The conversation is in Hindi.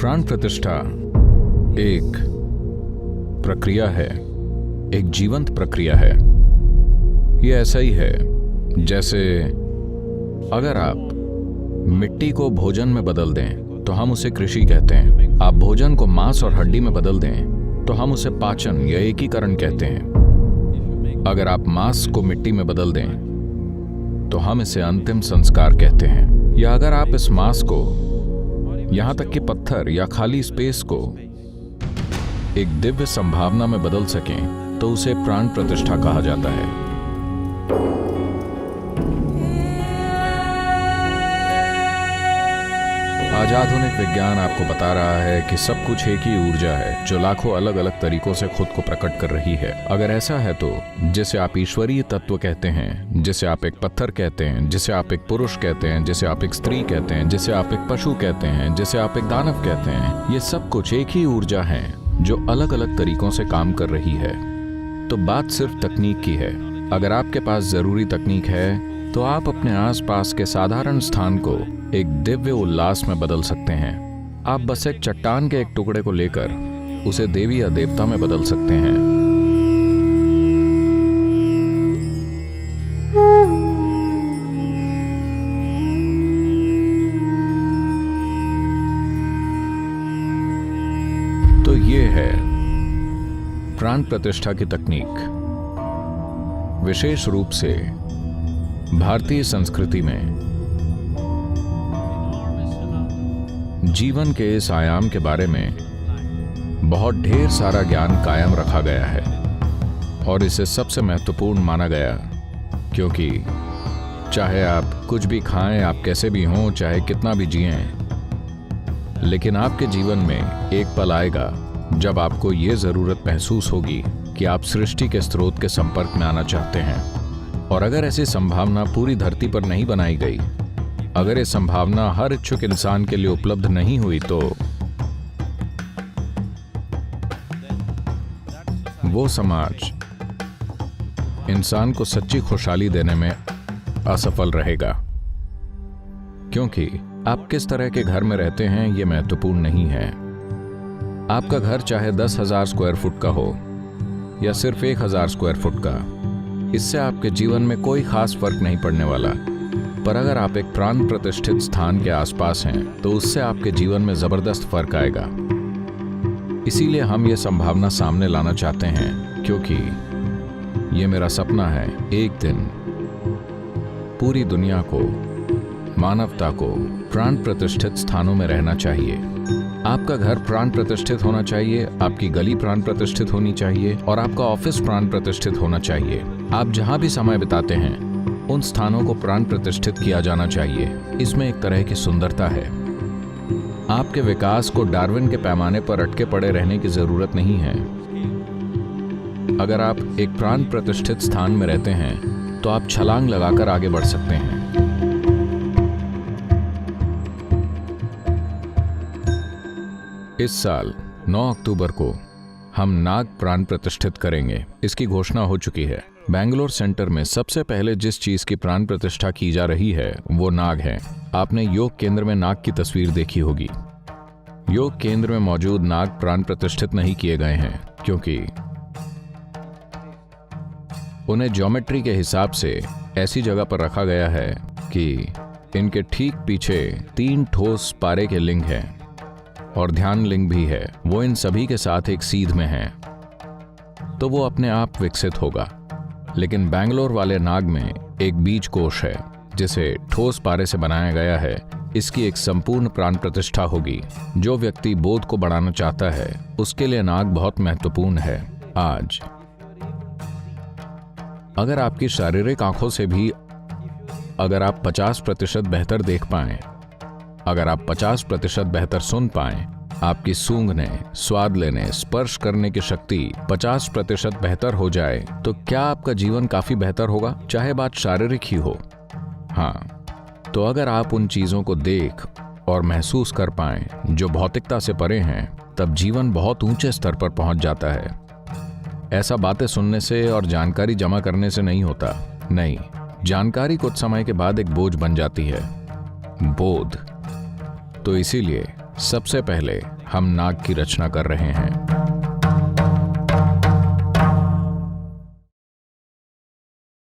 प्राण प्रतिष्ठा एक प्रक्रिया है, एक जीवंत प्रक्रिया है। ये ऐसा ही है जैसे अगर आप मिट्टी को भोजन में बदल दें तो हम उसे कृषि कहते हैं। आप भोजन को मांस और हड्डी में बदल दें तो हम उसे पाचन या एकीकरण कहते हैं। अगर आप मांस को मिट्टी में बदल दें तो हम इसे अंतिम संस्कार कहते हैं। या अगर आप इस मांस को, यहां तक कि पत्थर या खाली स्पेस को एक दिव्य संभावना में बदल सकें तो उसे प्राण प्रतिष्ठा कहा जाता है। आज आधुनिक विज्ञान आपको बता रहा है कि सब कुछ एक ही ऊर्जा है जो लाखों अलग अलग तरीकों से खुद को प्रकट कर रही है। अगर ऐसा है तो जिसे आप ईश्वरीय तत्व कहते हैं, जिसे आप एक पत्थर कहते हैं, जिसे आप एक पुरुष कहते हैं, जिसे आप एक स्त्री कहते हैं, जिसे आप एक पशु कहते हैं, जिसे आप एक दानव कहते हैं, ये सब कुछ एक ही ऊर्जा है जो अलग अलग तरीकों से काम कर रही है। तो बात सिर्फ तकनीक की है। अगर आपके पास जरूरी तकनीक है तो आप अपने आसपास के साधारण स्थान को एक दिव्य उल्लास में बदल सकते हैं। आप बस एक चट्टान के एक टुकड़े को लेकर उसे देवी या देवता में बदल सकते हैं। तो ये है प्राण प्रतिष्ठा की तकनीक। विशेष रूप से भारतीय संस्कृति में जीवन के इस आयाम के बारे में बहुत ढेर सारा ज्ञान कायम रखा गया है और इसे सबसे महत्वपूर्ण माना गया, क्योंकि चाहे आप कुछ भी खाएं, आप कैसे भी हों, चाहे कितना भी जिएं, लेकिन आपके जीवन में एक पल आएगा जब आपको ये जरूरत महसूस होगी कि आप सृष्टि के स्रोत के संपर्क में आना चाहते हैं। और अगर ऐसी संभावना पूरी धरती पर नहीं बनाई गई, अगर ये संभावना हर इच्छुक इंसान के लिए उपलब्ध नहीं हुई, तो वो समाज इंसान को सच्ची खुशहाली देने में असफल रहेगा। क्योंकि आप किस तरह के घर में रहते हैं ये महत्वपूर्ण नहीं है। आपका घर चाहे 10,000 स्क्वायर फुट का हो या सिर्फ 1,000 स्क्वायर फुट का, इससे आपके जीवन में कोई खास फर्क नहीं पड़ने वाला। पर अगर आप एक प्राण प्रतिष्ठित स्थान के आसपास हैं तो उससे आपके जीवन में जबरदस्त फर्क आएगा। इसीलिए हम ये संभावना सामने लाना चाहते हैं, क्योंकि ये मेरा सपना है एक दिन पूरी दुनिया को, मानवता को प्राण प्रतिष्ठित स्थानों में रहना चाहिए। आपका घर प्राण प्रतिष्ठित होना चाहिए, आपकी गली प्राण प्रतिष्ठित होनी चाहिए और आपका ऑफिस प्राण प्रतिष्ठित होना चाहिए। आप जहां भी समय बिताते हैं उन स्थानों को प्राण प्रतिष्ठित किया जाना चाहिए। इसमें एक तरह की सुंदरता है। आपके विकास को डार्विन के पैमाने पर अटके पड़े रहने की जरूरत नहीं है। अगर आप एक प्राण प्रतिष्ठित स्थान में रहते हैं तो आप छलांग लगाकर आगे बढ़ सकते हैं। इस साल 9 अक्टूबर को हम नाग प्राण प्रतिष्ठित करेंगे। इसकी घोषणा हो चुकी है। बेंगलोर सेंटर में सबसे पहले जिस चीज की प्राण प्रतिष्ठा की जा रही है वो नाग है। आपने योग केंद्र में नाग की तस्वीर देखी होगी। योग केंद्र में मौजूद नाग प्राण प्रतिष्ठित नहीं किए गए हैं, क्योंकि उन्हें ज्योमेट्री के हिसाब से ऐसी जगह पर रखा गया है कि इनके ठीक पीछे 3 ठोस पारे के लिंग हैं और ध्यान लिंग भी है। वो इन सभी के साथ एक सीध में है, तो वो अपने आप विकसित होगा। लेकिन बैंगलोर वाले नाग में एक बीज कोश है जिसे ठोस पारे से बनाया गया है। इसकी एक संपूर्ण प्राण प्रतिष्ठा होगी। जो व्यक्ति बोध को बढ़ाना चाहता है उसके लिए नाग बहुत महत्वपूर्ण है। आज अगर आपकी शारीरिक आंखों से भी अगर आप 50% बेहतर देख पाएं, अगर आप 50% बेहतर सुन पाएं, आपकी सूंघने, स्वाद लेने, स्पर्श करने की शक्ति 50% बेहतर हो जाए, तो क्या आपका जीवन काफी बेहतर होगा, चाहे बात शारीरिक ही हो। हाँ, तो अगर आप उन चीजों को देख और महसूस कर पाएं जो भौतिकता से परे हैं, तब जीवन बहुत ऊंचे स्तर पर पहुंच जाता है। ऐसा बातें सुनने से और जानकारी जमा करने से नहीं होता। नहीं, जानकारी कुछ समय के बाद एक बोझ बन जाती है, बोध। तो इसीलिए सबसे पहले हम नाग की रचना कर रहे हैं।